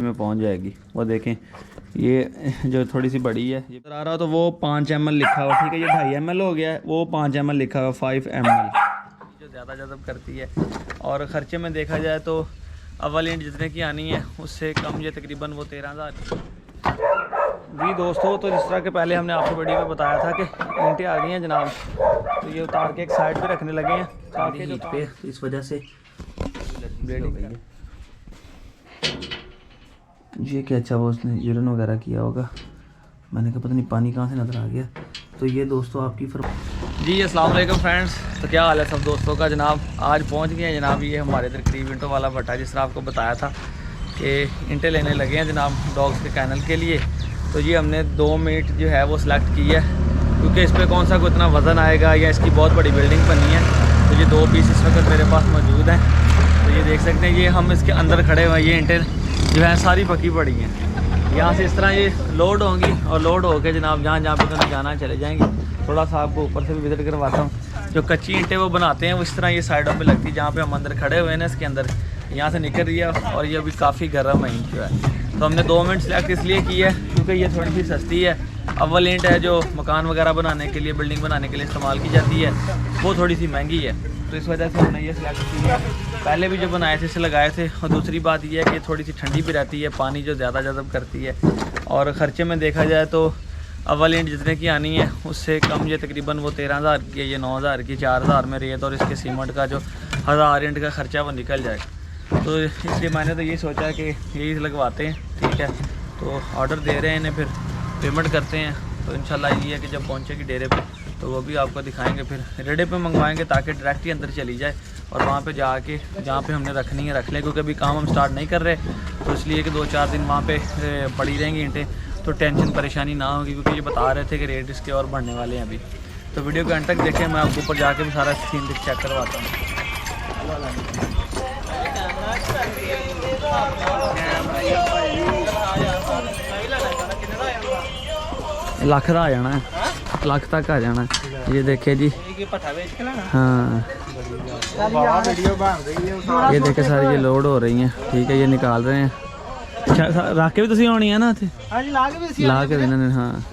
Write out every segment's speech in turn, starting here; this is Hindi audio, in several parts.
में पहुंच जाएगी। वो देखें ये जो थोड़ी सी बड़ी है ये आ रहा, तो वो 5 ml लिखा हुआ, ठीक है। ये 2.5 ml हो गया है, वो 5 ml लिखा हुआ, 5 ml जो ज़्यादा जज़ब करती है। और ख़र्चे में देखा जाए तो अव्वल ईंट जितने की आनी है उससे कम, ये तकरीबन वो 13,000। जी दोस्तों, तो जिस तरह के पहले हमने आपको वीडियो में बताया था कि ईंटें आ गई हैं जनाब, तो ये उतार के एक साइड पे रखने लगे हैं ताकि हीट पे, इस वजह से ब्लेडिंग है। ये क्या अच्छा वो उसने यूरिन वगैरह किया होगा, मैंने कहा पता नहीं पानी कहाँ से नज़र आ गया। तो ये दोस्तों आपकी जी अस्सलाम वालेकुम फ्रेंड्स, तो क्या हाल है सब दोस्तों का जनाब। आज पहुंच गए हैं जनाब, ये हमारे इधर करीब ईंटों वाला भट्टा, जिस तरह आपको बताया था कि ईंटें लेने लगे हैं जनाब डॉग्स के कैनल के लिए। तो ये हमने 2 मीट जो है वो सिलेक्ट की है, क्योंकि इस पर कौन सा कोई इतना वज़न आएगा या इसकी बहुत बड़ी बिल्डिंग बनी है। तो ये 2 पीस इस वक्त मेरे पास मौजूद हैं। तो ये देख सकते हैं, ये हम इसके अंदर खड़े हुए हैं, ये ईंटें जो है सारी पकी पड़ी हैं। यहाँ से इस तरह ये लोड होंगी और लोड होकर जनाब जहाँ जहाँ पे उन्होंने जाना चले जाएंगी। थोड़ा सा आपको ऊपर से भी विजिट करवाता हूँ। जो कच्ची ईंटें वो बनाते हैं वो इस तरह ये साइडों पे लगती है, जहाँ पे हम अंदर खड़े हुए हैं ना इसके अंदर, यहाँ से निकल रही है और ये अभी काफ़ी गर्म है ईंट जो है। तो हमने 2 मिनट सेलेक्ट इसलिए की है क्योंकि ये थोड़ी सी सस्ती है। अव्वल ईंट है जो मकान वगैरह बनाने के लिए, बिल्डिंग बनाने के लिए इस्तेमाल की जाती है, वो थोड़ी सी महंगी है। तो इस वजह से हमने ये सिलेक्ट की है। पहले भी जो बनाए थे इसे लगाए थे। और दूसरी बात यह है कि थोड़ी सी ठंडी भी रहती है, पानी जो ज़्यादा जज़ब करती है। और ख़र्चे में देखा जाए तो अव्वल ईंट जितने की आनी है उससे कम, ये तकरीबन वो 13,000 की है, ये 9,000 की, 4,000 में रेत और इसके सीमेंट का जो 1000 ईंट का ख़र्चा वो निकल जाएगा। तो इसलिए मैंने तो यही सोचा है कि यही लगवाते हैं, ठीक है। तो ऑर्डर दे रहे हैं इन्हें, फिर पेमेंट करते हैं। तो इंशाल्लाह ये है कि जब पहुँचेगी डेरे पे तो वो भी आपको दिखाएंगे, फिर रेडे पे मंगवाएंगे ताकि डायरेक्ट ही अंदर चली जाए और वहाँ पे जाके जहाँ पे हमने रखनी है रख लें। क्योंकि अभी काम हम स्टार्ट नहीं कर रहे, तो इसलिए कि 2-4 दिन वहाँ पे पड़ी रहेंगी ईंटें, तो टेंशन परेशानी ना होगी। क्योंकि ये बता रहे थे कि रेट इसके और बढ़ने वाले हैं अभी। तो वीडियो के अंत तक देखें, मैं आपको ऊपर जाके भी सारा सीन चेक करवाता हूँ। लाख का आ जाना है, लाख तक आ जाना है। ये देखे जी, हाँ ये देखे सारी ये लोड हो रही हैं, ठीक है। ये निकाल रहे हैं। अच्छा रख के भी तुसी आनी है ना इत्थे, ला के देना ने। हाँ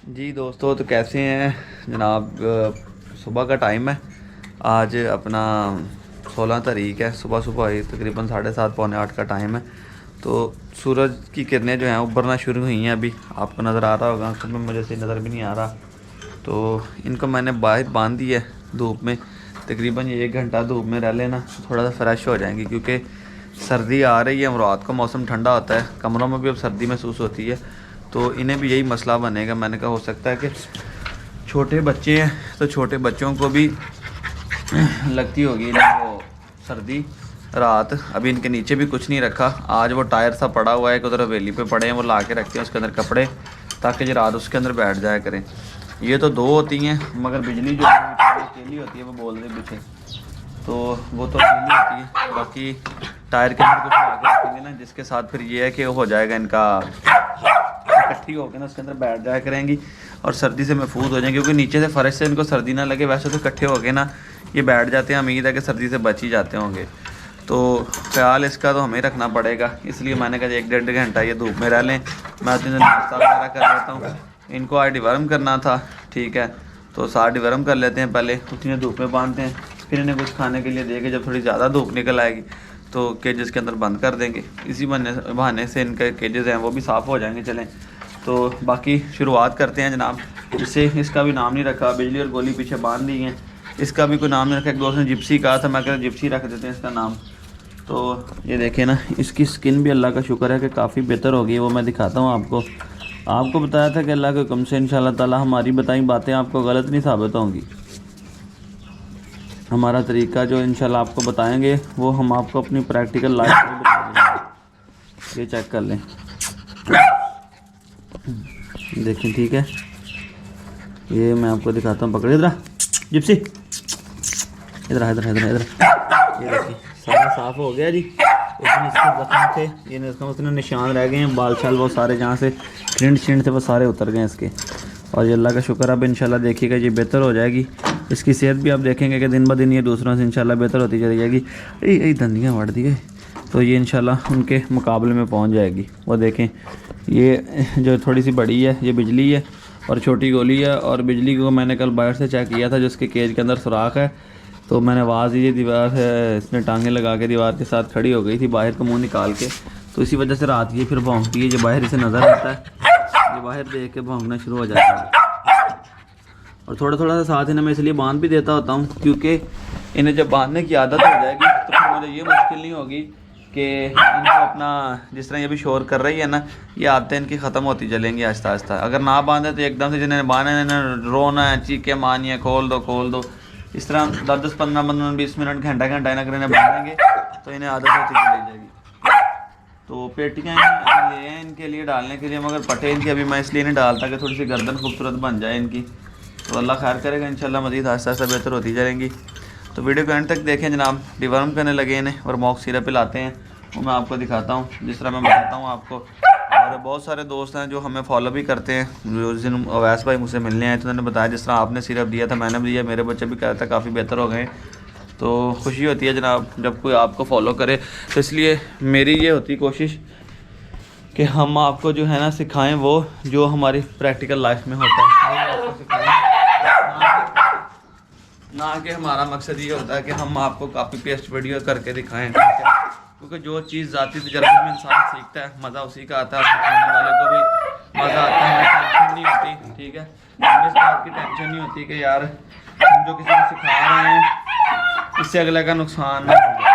जी दोस्तों, तो कैसे हैं जनाब। सुबह का टाइम है, आज अपना 16 तारीख है। सुबह सुबह तकरीबन 7:30 पौने 8 का टाइम है। तो सूरज की किरणें जो हैं उभरना शुरू हुई हैं। अभी आपको नज़र आ रहा होगा, आंखों में मुझे से नज़र भी नहीं आ रहा। तो इनको मैंने बाहर बांध दी है धूप में। तकरीबन ये 1 घंटा धूप में रह लेना, थोड़ा सा फ्रेश हो जाएंगी। क्योंकि सर्दी आ रही है, रात को मौसम ठंडा होता है, कमरों में भी अब सर्दी महसूस होती है। तो इन्हें भी यही मसला बनेगा। मैंने कहा हो सकता है कि छोटे बच्चे हैं तो छोटे बच्चों को भी लगती होगी ना वो सर्दी रात। अभी इनके नीचे भी कुछ नहीं रखा। आज वो टायर सा पड़ा हुआ है कि उधर हवेली पे पड़े हैं, वो ला के रखते हैं उसके अंदर कपड़े, ताकि जो रात उसके अंदर बैठ जाया करें। ये तो 2 होती हैं, मगर बिजली जो अकेली होती है वो बोल रहे पीछे, तो वो तो अकेली होती है। बाकी टायर के अंदर कुछ ला के रखेंगे ना, जिसके साथ फिर ये है कि हो जाएगा इनका इकट्ठी होकर ना उसके अंदर बैठ जाया करेंगी और सर्दी से महफूज हो जाएंगे। क्योंकि नीचे से फर्श से इनको सर्दी ना लगे, वैसे तो इकट्ठे होके ना ये बैठ जाते हैं। उम्मीद है कि सर्दी से बच ही जाते होंगे। तो ख्याल इसका तो हमें रखना पड़ेगा। इसलिए मैंने कहा 1-1.5 घंटा ये धूप में रह लें, मैं अपने नाश्ता वगैरह कर लेता हूँ। इनको आज डिवर्म करना था, ठीक है। तो साथ डिवर्म कर लेते हैं, पहले उतनी धूप में बांधते हैं, फिर इन्हें कुछ खाने के लिए दे के जब थोड़ी ज़्यादा धूप निकल आएगी तो केजेस के अंदर बंद कर देंगे। इसी बहाने से इनके केजेस हैं वो भी साफ़ हो जाएंगे। चलें तो बाकी शुरुआत करते हैं जनाब। जिससे इसका भी नाम नहीं रखा, बिजली और गोली पीछे बांध दी हैं, इसका भी कोई नाम नहीं रखा। एक दोस्त ने जिप्सी कहा था, मैं कहता जिप्सी रख देते हैं इसका नाम। तो ये देखें ना, इसकी स्किन भी अल्लाह का शुक्र है कि काफ़ी बेहतर हो गई है। वो मैं दिखाता हूँ आपको बताया था कि अल्लाह के हुक्म से इंशाल्लाह ताला हमारी बताई बातें आपको गलत नहीं साबित होंगी। हमारा तरीका जो इंशाल्लाह आपको बताएंगे वो हम आपको अपनी प्रैक्टिकल लाइफ में बता देंगे। ये चेक कर लें, देखें, ठीक है। ये मैं आपको दिखाता हूँ, पकड़े इधर जिप्सी, इधर ये देखिए सारा साफ़ हो गया जी। उसमें इसके जख्म थे, ये उसमें निशान रह गए हैं, बाल छाल वो सारे जहाँ से छिंड थे वो सारे उतर गए इसके। और ये अल्लाह का शुक्र, अब इंशाल्लाह देखिएगा ये बेहतर हो जाएगी। इसकी सेहत भी आप देखेंगे कि दिन ब दिन ये दूसरों से इंशाल्लाह बेहतर होती चली जाएगी। यही दंदियाँ बढ़ दी गई, तो ये इंशाल्लाह उनके मुकाबले में पहुंच जाएगी। वो देखें, ये जो थोड़ी सी बड़ी है ये बिजली है और छोटी गोली है। और बिजली को मैंने कल बाहर से चेक किया था, जिसके केज के अंदर सुराख है, तो मैंने आवाज़ दी, दीवार है इसने टांगे लगा के दीवार के साथ खड़ी हो गई थी बाहर का मुँह निकाल के, तो इसी वजह से रात ये फिर भौंकती है। जो बाहर इसे नज़र आता है, ये बाहर देख के भौंकना शुरू हो जाता है। और थोड़ा थोड़ा सा साथ इन्हें मैं इसलिए बांध भी देता होता हूँ, क्योंकि इन्हें जब बांधने की आदत हो जाएगी तो फिर मुझे ये मुश्किल नहीं होगी कि इनको अपना, जिस तरह ये भी शोर कर रही है ना, ये आदतें इनकी ख़त्म होती चलेंगी आहिस्ता आहिस्ता। अगर ना बांधे तो एकदम से जिन्हें बांधे इन्हें रोना है, चीखें मारनी है, खोल दो, इस तरह 10-10, 15-15, 20 मिनट, घंटा अगर इन्हें बांधेंगे तो इन्हें आदत होती चली जाएगी। तो पेटियाँ ले हैं इनके लिए डालने के लिए, मगर पटे इनकी अभी मैं इसलिए नहीं डालता कि थोड़ी सी गर्दन खूबसूरत बन जाए इनकी। तो अल्लाह खैर करेगा, इंशाल्लाह मज़ीद आहिस्ता आहिस्ता बेहतर होती जाएंगी। तो वीडियो को एंड तक देखें जनाब। डिवर्म करने लगे इन्हें और मॉक सिरप पिलाते हैं, वो मैं आपको दिखाता हूँ जिस तरह मैं बताता हूँ आपको। और बहुत सारे दोस्त हैं जो हमें फॉलो भी करते हैं, जो उस दिन अवैस भाई मुझसे मिलने आए तो उन्होंने बताया जिस तरह आपने सिरप दिया था मैंने भी दिया, मेरे बच्चे भी कहते हैं काफ़ी बेहतर हो गए। तो खुशी होती है जनाब जब कोई आपको फॉलो करे। तो इसलिए मेरी ये होती कोशिश कि हम आपको जो है ना सिखाएं वो जो हमारी प्रैक्टिकल लाइफ में होता है, ना कि हमारा मकसद ये होता है कि हम आपको कॉपी पेस्ट वीडियो करके दिखाएं, ठीक है। क्योंकि जो चीज़ ज़ाती तजर्बे में इंसान सीखता है, मज़ा उसी का आता है, सिखाने वाले को भी मज़ा आता है, टेंशन नहीं होती, ठीक है। हमें इस बात की टेंशन नहीं होती कि यार हम जो किसी को सिखा रहे हैं इससे अगले का नुकसान ना हो जाए।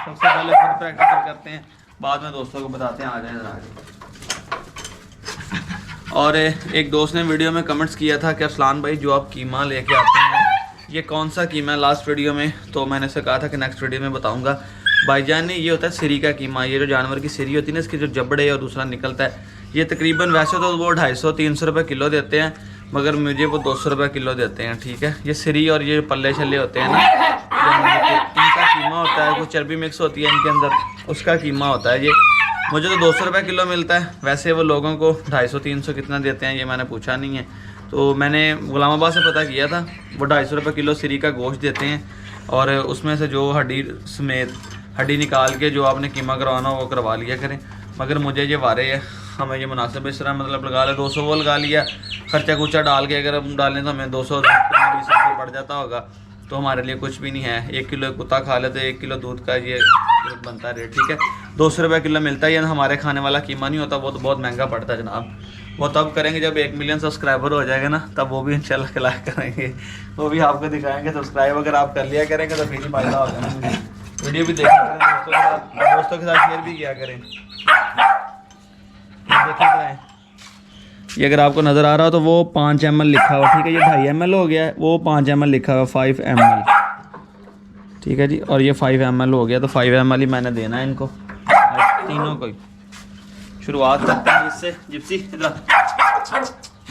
सबसे पहले खुद प्रैक्टिकल करते हैं, बाद में दोस्तों को बताते हैं। आ जाए जरा आगे। और एक दोस्त ने वीडियो में कमेंट्स किया था कि अरसलान भाई जो आप कीमा लेके आते हैं ये कौन सा कीमा है लास्ट वीडियो में, तो मैंने से कहा था कि नेक्स्ट वीडियो में बताऊंगा। भाईजान ने ये होता है सिरी का कीमा, ये जो जानवर की सिरी होती है ना, इसकी जो जबड़े और दूसरा निकलता है, ये तकरीबन वैसे तो वो 250-300 रुपये किलो देते हैं, मगर मुझे वो 200 रुपये किलो देते हैं, ठीक है। ये सिरी और ये पल्ले छल्ले होते हैं ना, इनका कीमा होता है, कुछ चर्बी मिक्स होती है इनके अंदर, उसका कीमा होता है ये। मुझे तो 200 रुपये किलो मिलता है, वैसे वो लोगों को 250-300 कितना देते हैं ये मैंने पूछा नहीं है। तो मैंने गुलामाबाद से पता किया था, वो 250 रुपये किलो सिरी का गोश्त देते हैं, और उसमें से जो हड्डी समेत हड्डी निकाल के जो आपने कीमा करवाना हो वो करवा लिया करें। मगर मुझे ये वारे है, हमें ये मुनासिब इस तरह मतलब लगा ले 200 वो लगा लिया, खर्चा कुर्चा डाल के अगर हम डालें तो हमें 220 रुपये बढ़ जाता होगा, तो हमारे लिए कुछ भी नहीं है। 1 किलो कुत्ता खा ले तो 1 किलो दूध का ये बनता है रेट, ठीक है। 200 रुपये किलो मिलता है, ये हमारे खाने वाला कीमा नहीं होता, वो तो बहुत महंगा पड़ता है जनाब। वो तब करेंगे जब 1 मिलियन सब्सक्राइबर हो जाएगा ना, तब वो भी इंशाल्लाह खिला करेंगे, वो भी आपको दिखाएंगे। सब्सक्राइब अगर आप कर लिया करेंगे तो फिर ही फायदा होगा ना। वीडियो भी देखा करें, दोस्तों के साथ शेयर भी किया करें। ये अगर आपको नज़र आ रहा हो तो वो 5 ml लिखा हुआ, ठीक है। ये 2.5 ml हो गया है, वो 5 ml लिखा हुआ, 5 ml, ठीक है जी। और ये 5 ml हो गया, तो 5 ml ही मैंने देना है इनको तीनों को। शुरुआत करते हैं इससे। जिप्सी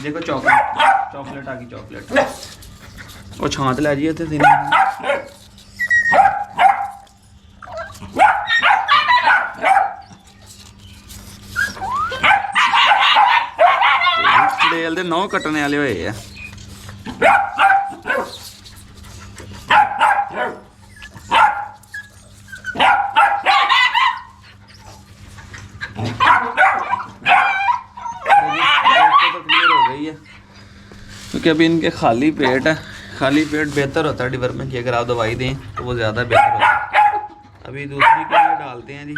देखो चॉकलेट आ गई, चॉकलेट वो छांट ले जाइए थे डेल दे 9 कटने वाले हुए है। क्योंकि अभी इनके खाली पेट है, खाली पेट बेहतर होता है डिवर्मिंग की, अगर आप दवाई दें तो वो ज़्यादा बेहतर होता है। अभी दूसरी के लिए डालते हैं जी।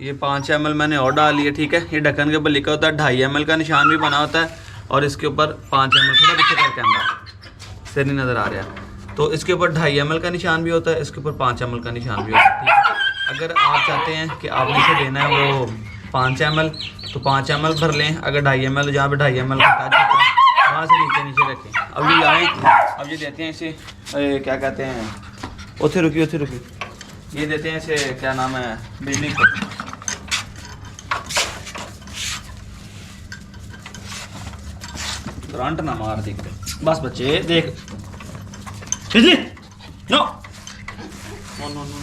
ये 5 ml मैंने और डाल लिया, ठीक है। ये ढक्कन के ऊपर लिखा होता है, 2.5 ml का निशान भी बना होता है, और इसके ऊपर 5 ml, थोड़ा पीछे कर कैमरा से नहीं नज़र आ रहा, तो इसके ऊपर 2.5 ml का निशान भी होता है, इसके ऊपर 5 ml का निशान भी होता है, ठीक है। अगर आप चाहते हैं कि आपने इसे देना है वो 5 ml तो 5 ml भर लें। अगर 2.5 ml, जहाँ पे 2.5 ml का टच होता है वहाँ से नीचे रखें। अब ये लाएँ, अब ये देते हैं इसे क्या कहते हैं, उथे रुकी, ये देते हैं इसे, क्या नाम है, बिजली को। करंट ना मार दी बस बच्चे, देख बिजली नो नो नो नो।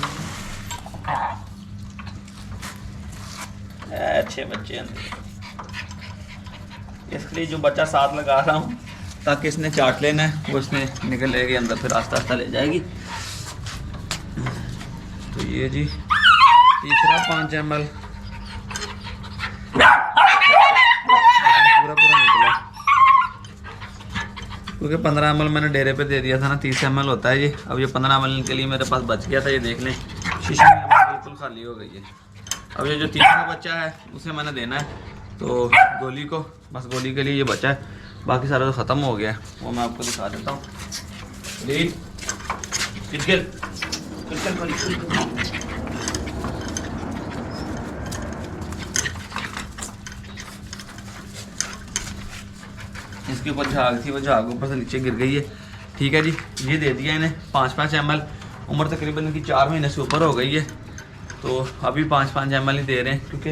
अच्छे बच्चे हैं, इसके लिए जो बच्चा साथ लगा रहा हूँ ताकि इसने चाट लेना है, वो इसने निकल लेगी अंदर, फिर आस्ता आस्ता ले जाएगी। तो ये जी तीसरा 5 ml पूरा निकला, क्योंकि 15 ml मैंने डेरे पे दे दिया था ना, 30 ml होता है ये। अब ये 15 ml के लिए मेरे पास बच गया था, ये देख लें शीशी में बिल्कुल खाली हो गई है। अब ये जो तीसरा बच्चा है उसे मैंने देना है, तो गोली को, बस गोली के लिए ये बचा है, बाकी सारा तो ख़त्म हो गया है, वो मैं आपको दिखा देता हूँ। इसके ऊपर झाग थी, वो झाग ऊपर से नीचे गिर गई है। ठीक है जी, ये दे दिया इन्हें 5-5 ml। उम्र तकरीबन इनकी 4 महीने से ऊपर हो गई है, तो अभी 5-5 ml ही दे रहे हैं, क्योंकि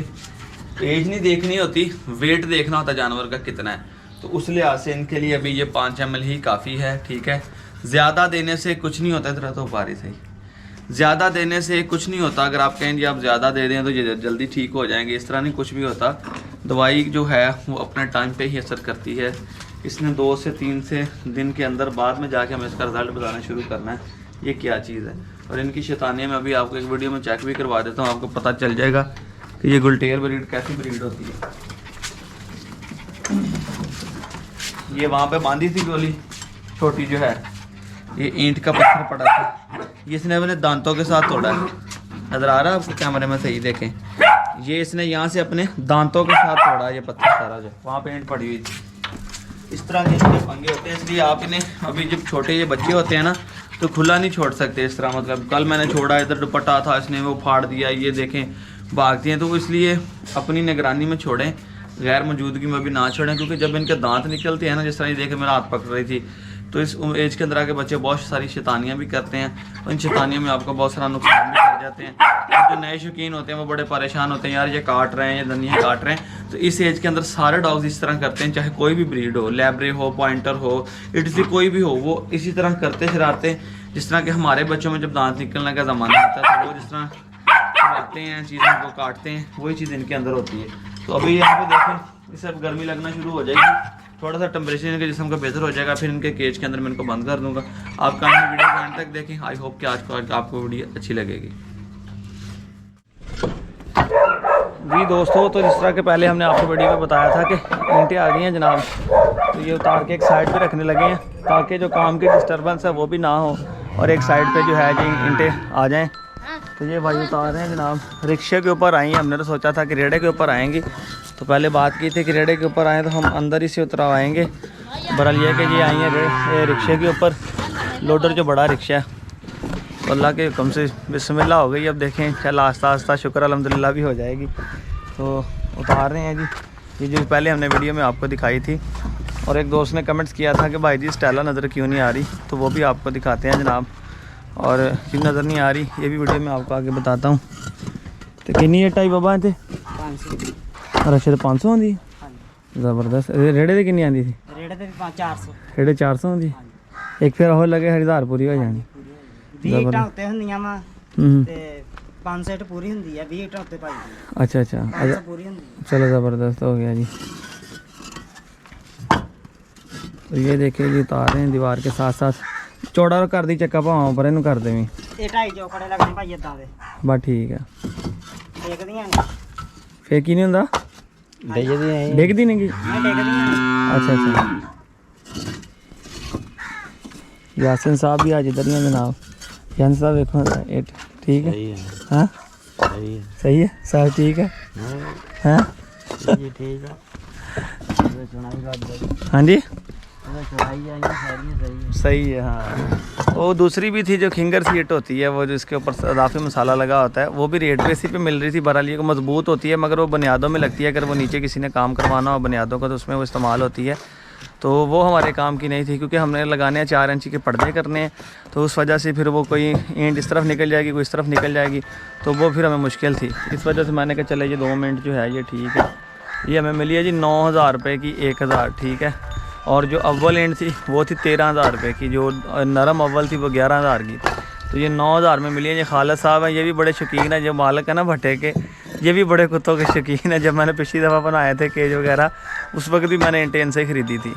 एज नहीं देखनी होती, वेट देखना होता जानवर का कितना है। तो उस लिहाज से इनके लिए अभी ये 5 ml ही काफ़ी है। ठीक है, ज़्यादा देने से कुछ नहीं होता, इतना तो बारिश है, ज़्यादा देने से कुछ नहीं होता। अगर आप कहें जी आप ज़्यादा दे दें तो ये जल्दी ठीक हो जाएंगे, इस तरह नहीं कुछ भी होता। दवाई जो है वो अपने टाइम पे ही असर करती है। इसने 2 से 3 दिन के अंदर बाद में जाके हमें इसका रिज़ल्ट बताना शुरू करना है ये क्या चीज़ है। और इनकी शैतानियाँ मैं अभी आपको एक वीडियो में चेक भी करवा देता हूँ, आपको पता चल जाएगा कि ये गुलटेर ब्रीड कैसी ब्रीड होती है। ये वहाँ पे बांधी थी गोली छोटी जो है, ये ईंट का पत्थर पड़ा था, ये इसने अपने दांतों के साथ तोड़ा है। नज़र आ रहा है आपको कैमरे में, सही देखें, ये इसने यहाँ से अपने दांतों के साथ तोड़ा ये पत्थर सारा, जो वहाँ पे ईंट पड़ी हुई थी। इस तरह के इसके पंगे होते हैं, इसलिए आप इन्हें अभी जब छोटे ये बच्चे होते हैं ना तो खुला नहीं छोड़ सकते इस तरह। मतलब कल मैंने छोड़ा, इधर दुपट्टा था, इसने वो फाड़ दिया, ये देखें भागती हैं। तो इसलिए अपनी निगरानी में छोड़ें, गैर मौजूदगी में भी ना छोड़ें, क्योंकि जब इनके दांत निकलते हैं ना, जिस तरह ये देखें मेरा हाथ पकड़ रही थी, तो इस एज के अंदर आके बच्चे बहुत सारी शैतानियाँ भी करते हैं, और इन शैतानियों में आपको बहुत सारा नुकसान भी कर जाते हैं। जो नए शौकीन होते हैं वो बड़े परेशान होते हैं, यार ये काट रहे हैं, ये दनिया काट रहे हैं। तो इस एज के अंदर सारे डॉग्स इस तरह करते हैं, चाहे कोई भी ब्रीड हो, लैब्रे हो, पॉइंटर हो, इटली कोई भी हो, वो इसी तरह करते शरारते। जिस तरह के हमारे बच्चों में जब दांत निकलने का ज़माना आता है तो वो जिस तरह कराते हैं, चीज़ों को काटते हैं, वही चीज़ इनके अंदर होती है। तो अभी यहाँ पे देखें इसे अब गर्मी लगना शुरू हो जाएगी, थोड़ा सा टेम्परेचर इनके जिस्म का बेहतर हो जाएगा, फिर इनके केज के अंदर मैं इनको बंद कर दूंगा। आप काइंडली वीडियो को एंड तक देखें। आई होप कि आज आपको वीडियो अच्छी लगेगी। जी दोस्तों, तो जिस तरह के पहले हमने आपको वीडियो में बताया था कि ईंटें आ गई हैं जनाब, तो ये उतार के एक साइड पे रखने लगे हैं ताकि जो काम की डिस्टर्बेंस है वो भी ना हो, और एक साइड पे जो है जी ईंटें आ जाएं। तो ये भाई उतार रहे हैं जनाब, रिक्शे के ऊपर आई हैं। हमने तो सोचा था कि रेड़े के ऊपर आएंगी, तो पहले बात की थी कि रेड़े के ऊपर आएँ तो हम अंदर ही से उतरवाएँगे। बहरहाल ये कि जी आई हैं रिक्शे के ऊपर, लोडर जो बड़ा रिक्शा है। तो अल्लाह के हुक्म से बिस्मिल्लाह हो गई। अब देखें चल आस्ता आस्ता शुक्र अल्हम्दुलिल्लाह भी हो जाएगी। तो उतार रहे हैं जी, ये जो पहले हमने वीडियो में आपको दिखाई थी। और एक दोस्त ने कमेंट्स किया था कि भाई जी स्टेला नज़र क्यों नहीं आ रही, तो वो भी आपको दिखाते हैं जनाब। और क्यों नज़र नहीं आ रही ये भी वीडियो में आपको आगे बताता हूँ। तो कितनी है टाई बाबा इतने? 500। अच्छा, तो 500 आँदी ज़बरदस्त। रेड़े तो कितनी आँदी थी? रेड़े 400 आँदी। एक फिर और लगे 1000 पूरी हो जानी। अच्छा चलो ज़बरदस्त हो गया जी। तो ये देखिए जी उतार रहे हैं दीवार के साथ साथ। चौड़ा कर दी चक्का भाव पर इन कर देवी बस ठीक है। फेक ही नहीं होंदा, डिगदी नहीं। अच्छा यासिन साहब भी आज इधर ही हैं जनाब। यासिन साहब देखो ठीक है, हाँ सही है सब ठीक है, हाँ हाँ जी सही है। हाँ वो दूसरी भी थी जो खिंगर सीट होती है, वो जो इसके ऊपर इजाफी मसाला लगा होता है, वो भी रेट बेसी पे मिल रही थी। बहरहाल ये मजबूत होती है, मगर वो बुनियादों में लगती है। अगर वो नीचे किसी ने काम करवाना हो बुनियादों का तो उसमें वो इस्तेमाल होती है। तो वो हमारे काम की नहीं थी, क्योंकि हमने लगाने हैं 4 इंची के पर्दे करने हैं। तो उस वजह से फिर वो कोई ईंट इस तरफ निकल जाएगी, कोई इस तरफ निकल जाएगी, तो वो फिर हमें मुश्किल थी। इस वजह से मैंने कहा चले ये 2 मिनट जो है ये ठीक है। ये हमें मिली है जी 9000 रुपये की 1000, ठीक है। और जो अव्वल एंड थी वो थी 13000 रुपये की, जो नरम अव्वल थी वो 11000 की। तो ये 9000 में मिली है। ये खालिद साहब हैं, ये भी बड़े शौकीन है, जो मालिक है ना भट्टे के, ये भी बड़े कुत्तों के शौकीन है। जब मैंने पिछली दफ़ा बनाए थे केज वगैरह, उस वक्त भी मैंने इंटेन से ख़रीदी थी।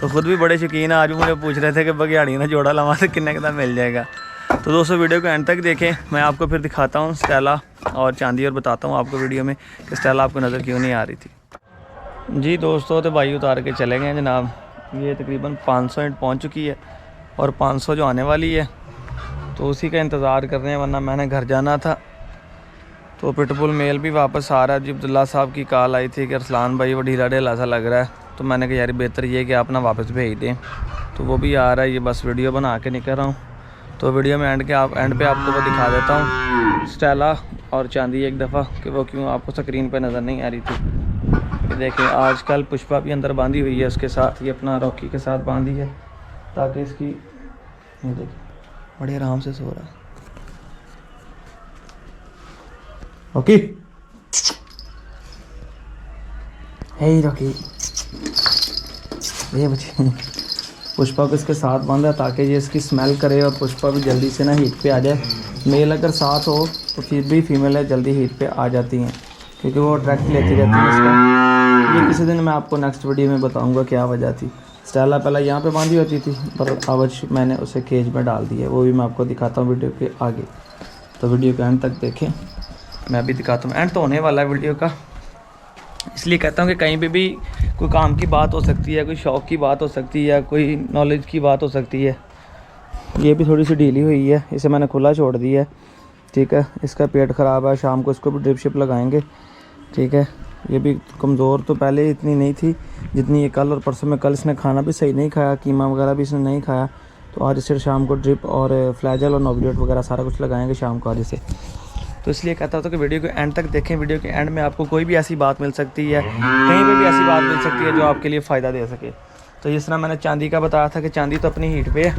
तो खुद भी बड़े शौकीन हैं। आज भी मुझे पूछ रहे थे कि बघियाड़ी ना जोड़ा लवा से किन्ने का मिल जाएगा। तो दोस्तों वीडियो को एंड तक देखें, मैं आपको फिर दिखाता हूँ स्टेला और चांदी और बताता हूँ आपको वीडियो में कि स्टेला आपको नज़र क्यों नहीं आ रही थी। जी दोस्तों तो भाई उतार के चले गए जनाब। ये तकरीबन 500 ईंट पहुँच चुकी है और 500 जो आने वाली है तो उसी का इंतज़ार कर रहे हैं, वरना मैंने घर जाना था। तो पिटबुल मेल भी वापस आ रहा है। जी अब्दुल्ला साहब की कॉल आई थी कि अरसलान भाई वो ढीला ढीला सा लग रहा है, तो मैंने कहा यार बेहतर ये कि आप ना वापस भेज दें। तो वो भी आ रहा है, ये बस वीडियो बना के निकल रहा हूँ। तो वीडियो में एंड पे आपको वो दिखा देता हूँ स्टेला और चांदी एक दफ़ा कि वो क्यों आपको स्क्रीन पे नज़र नहीं आ रही थी। ये देखें आजकल पुष्पा भी अंदर बांधी हुई है उसके साथ, ये अपना रॉकी के साथ बांधी है ताकि इसकी, ये देखिए बड़े आराम से सो रहा है। ओके हे रॉकी, ये बच्चे पुष्पा को इसके साथ बांधा ताकि ये इसकी स्मेल करे और पुष्पा भी जल्दी से ना हीट पे आ जाए। मेल अगर साथ हो तो फिर भी फीमेल जल्दी हीट पे आ जाती हैं क्योंकि वो अट्रैक्ट लेती रहती है इसका। ये किसी दिन मैं आपको नेक्स्ट वीडियो में बताऊंगा क्या वजह थी। स्टेला पहले यहाँ पे बांधी होती थी पर आज मैंने उसे केज में डाल दिया, वो भी मैं आपको दिखाता हूँ वीडियो के आगे। तो वीडियो के एंड तक देखें, मैं भी दिखाता हूँ। एंड तो होने वाला है वीडियो का, इसलिए कहता हूँ कि कहीं पे भी कोई काम की बात हो सकती है, कोई शौक़ की बात हो सकती है, कोई नॉलेज की बात हो सकती है। ये भी थोड़ी सी ढीली हुई है, इसे मैंने खुला छोड़ दिया है, ठीक है। इसका पेट ख़राब है, शाम को इसको भी ड्रिप शिप लगाएंगे, ठीक है। ये भी कमज़ोर तो पहले इतनी नहीं थी जितनी ये कल और परसों में। कल इसने खाना भी सही नहीं खाया, कीमा वगैरह भी इसने नहीं खाया, तो आज इसे शाम को ड्रिप और फ्लैजल और नोबिलेट वगैरह सारा कुछ लगाएंगे शाम को आज इसे। तो इसलिए कहता हूँ कि वीडियो को एंड तक देखें। वीडियो के एंड में आपको कोई भी ऐसी बात मिल सकती है, कहीं पे भी ऐसी बात मिल सकती है जो आपके लिए फ़ायदा दे सके। तो जिस तरह मैंने चांदी का बताया था कि चांदी तो अपनी हीट पे है।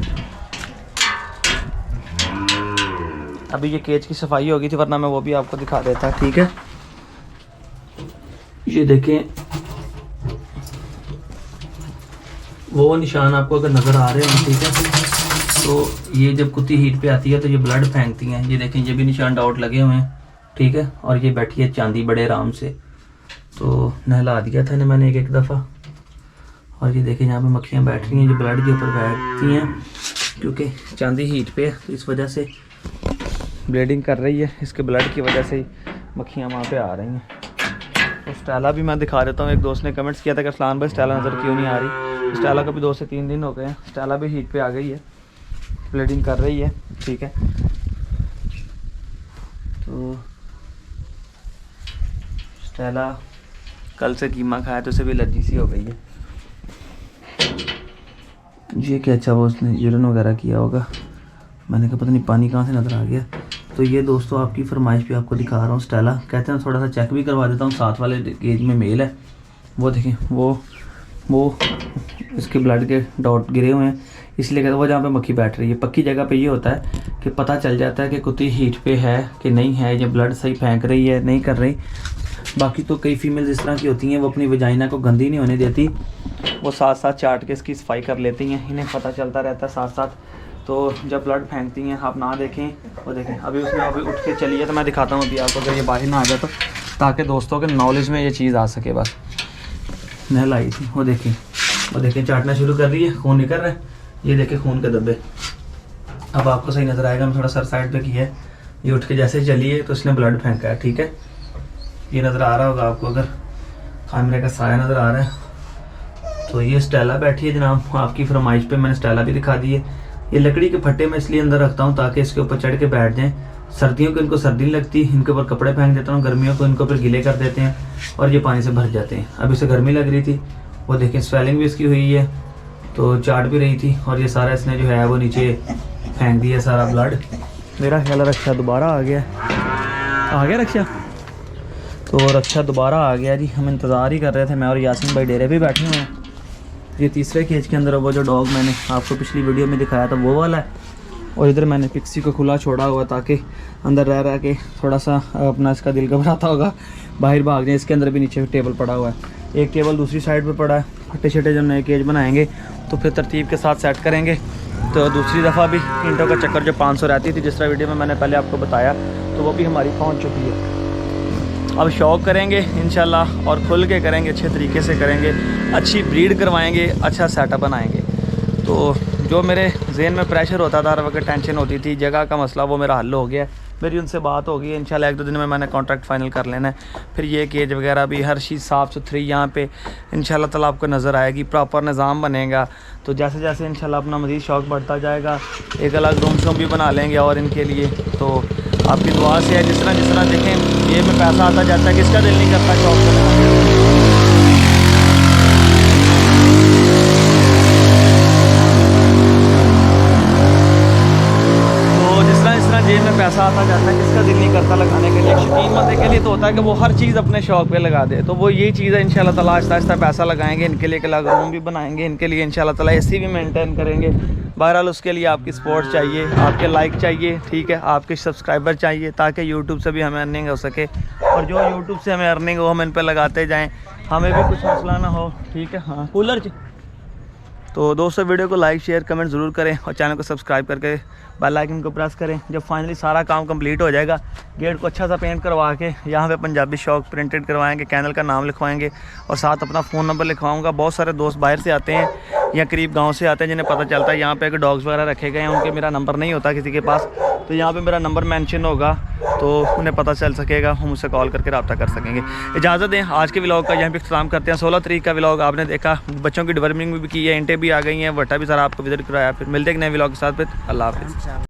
अभी ये केज की सफाई हो गई थी, वरना मैं वो भी आपको दिखा देता, ठीक है। ये देखें वो निशान आपको अगर नज़र आ रहे हैं, ठीक है। तो ये जब कुत्ती हीट पे आती है तो ये ब्लड फेंकती हैं। ये देखें ये भी निशान डॉट लगे हुए हैं, ठीक है। और ये बैठी है चांदी बड़े आराम से। तो नहला दिया था इन्हें मैंने एक दफ़ा। और ये देखें यहाँ पे मक्खियाँ बैठ रही हैं जो ब्लड के ऊपर बैठती हैं, क्योंकि चांदी हीट पे है तो इस वजह से ब्लीडिंग कर रही है। इसके ब्लड की वजह से मक्खियाँ वहाँ पे आ रही हैं। तो स्टेला भी मैं दिखा देता हूँ। एक दोस्त ने कमेंट्स किया था कि अरसलान भाई स्टेला नज़र क्यों नहीं आ रही। स्टेला को भी 2 से 3 दिन हो गए हैं, स्टेला भी हीट पे आ गई है, ब्लीडिंग कर रही है, ठीक है। तो स्टेला कल से कीमा खाया तो उसे भी एलर्जी सी हो गई है। ये क्या अच्छा वो उसने यूरिन वगैरह किया होगा, मैंने कहा पता नहीं पानी कहाँ से नज़र आ गया। तो ये दोस्तों आपकी फरमाइश पे आपको दिखा रहा हूँ स्टेला। कहते हैं थोड़ा सा चेक भी करवा देता हूँ। साथ वाले केज में मेल है, वो देखें वो इसके ब्लड के डॉट गिरे हुए हैं, इसलिए कहते हैं वो जहाँ पे मक्खी बैठ रही है। पक्की जगह पे ये होता है कि पता चल जाता है कि कुत्ती हीट पे है कि नहीं है, या ब्लड सही फेंक रही है नहीं कर रही। बाकी तो कई फीमेल्स इस तरह की होती हैं वो अपनी वजाइना को गंदी नहीं होने देती, वो साथ साथ चाट के इसकी सफाई कर लेती हैं, इन्हें पता चलता रहता है साथ साथ। तो जब ब्लड फेंकती हैं आप ना देखें, वो देखें अभी उसमें अभी उठ के चली है। तो मैं दिखाता हूँ अभी आपको अगर ये बाहर ना आ जाए तो, ताकि दोस्तों के नॉलेज में ये चीज़ आ सके। बस नहलाई थी, वो देखें चाटना शुरू कर रही है, खून निकल रहा है। ये देखें खून के धब्बे, अब आपको सही नज़र आएगा। मैं थोड़ा सर साइड पे किया है, ये उठ के जैसे चली है तो इसने ब्लड फेंका है, ठीक है। ये नज़र आ रहा होगा आपको, अगर कैमरे का साया नज़र आ रहा है। तो ये स्टेला बैठी है जनाब, आपकी फरमाइश पे मैंने स्टेला भी दिखा दी है। ये लकड़ी के फट्टे में इसलिए अंदर रखता हूँ ताकि इसके ऊपर चढ़ के बैठ जाएँ। सर्दियों को इनको सर्दी नहीं लगती, इनके ऊपर कपड़े फेंक देता हूँ, गर्मियों को इनको फिर गीले कर देते हैं और ये पानी से भर जाते हैं। अब इसे गर्मी लग रही थी, वो देखें स्वेलिंग भी इसकी हुई है, तो चाट भी रही थी, और ये सारा इसने जो है वो नीचे फेंक दिया सारा ब्लड। मेरा ख्याल रक्षा दोबारा आ गया रक्षा। तो रक्षा दोबारा आ गया जी, हम इंतज़ार ही कर रहे थे। मैं और यासीन भाई डेरे पे बैठे हुए हैं। ये तीसरे केज के अंदर वो जो डॉग मैंने आपको पिछली वीडियो में दिखाया था वो वाला है, और इधर मैंने पिक्सी को खुला छोड़ा हुआ ताकि अंदर रह के थोड़ा सा अपना इसका दिल घबराता होगा, बाहर भाग जाए। इसके अंदर भी नीचे टेबल पड़ा हुआ है, एक टेबल दूसरी साइड पे पड़ा है। फटे छटे जब नए केज बनाएंगे तो फिर तरतीब के साथ सेट करेंगे। तो दूसरी दफ़ा भी ईंटों का चक्कर जो 500 रहती थी, जिस तरह वीडियो में मैंने पहले आपको बताया, तो वो भी हमारी पहुँच चुकी है। अब शौक़ करेंगे इंशाल्लाह, और खुल के करेंगे, अच्छे तरीके से करेंगे, अच्छी ब्रीड करवाएंगे, अच्छा सेटअप बनाएंगे। तो जो मेरे जहन में प्रेशर होता था, हर वक्त टेंशन होती थी, जगह का मसला, वो मेरा हल हो गया। मेरी उनसे बात हो गई है, इंशाल्लाह 1-2 दिन में मैंने कॉन्ट्रैक्ट फ़ाइनल कर लेना है। फिर ये केज वगैरह भी हर चीज़ साफ़ सुथरी यहाँ पे इंशाल्लाह ताला आपको नज़र आएगी, प्रॉपर निज़ाम बनेगा। तो जैसे जैसे इंशाल्लाह अपना मज़ीद शौक़ बढ़ता जाएगा, एक अलग रूम शूम भी बना लेंगे और इनके लिए। तो आपकी दुआ से है, जिस तरह देखें ये में पैसा आता जाता है, किसका दिल नहीं करता शौक़ करने। जेब में पैसा आता जाता है, किसका दिल नहीं करता लगाने के लिए। शौकीन बंदे के लिए तो होता है कि वो हर चीज़ अपने शौक़ पे लगा दे। तो वो यही चीज़ है, इंशाल्लाह ताला आहिस्ता आहिस्ता पैसा लगाएंगे, इनके लिए एक अलग रूम भी बनाएंगे, इनके लिए इंशाल्लाह ताला एसी भी मेंटेन करेंगे। बहरहाल उसके लिए आपकी सपोर्ट चाहिए, आपके लाइक चाहिए, ठीक है, आपके सब्सक्राइबर चाहिए, ताकि यूट्यूब से भी हमें अर्निंग हो सके, और जो यूट्यूब से हमें अर्निंग हो हम इन पर लगाते जाएँ, हमें भी कुछ मसला ना हो, ठीक है। हाँ, कूलर। तो दोस्तों वीडियो को लाइक शेयर कमेंट ज़रूर करें, और चैनल को सब्सक्राइब करके बेल आइकन को प्रेस करें। जब फाइनली सारा काम कंप्लीट हो जाएगा, गेट को अच्छा सा पेंट करवा के यहाँ पे पंजाबी शौक़ प्रिंटेड करवाएंगे, चैनल का नाम लिखवाएंगे, और साथ अपना फ़ोन नंबर लिखवाऊंगा। बहुत सारे दोस्त बाहर से आते हैं या करीब गांव से आते हैं, जिन्हें पता चलता है यहाँ पे एक डॉग्स वगैरह रखे गए हैं, उनके मेरा नंबर नहीं होता किसी के पास, तो यहाँ पे मेरा नंबर मेंशन होगा, तो उन्हें पता चल सकेगा, हम मुझसे कॉल करके रब्ता कर सकेंगे। इजाज़त दें, आज के व्लॉग का यहाँ पे इख्तिताम करते हैं। 16 तारीख का व्लॉग आपने देखा, बच्चों की डिवर्मिंग भी की है, इंटें भी आ गई हैं, वटा भी सारा आपको विजिट कराया। फिर मिलते हैं एक नए व्लॉग के साथ। फिर अल्लाह हाफ़िज़।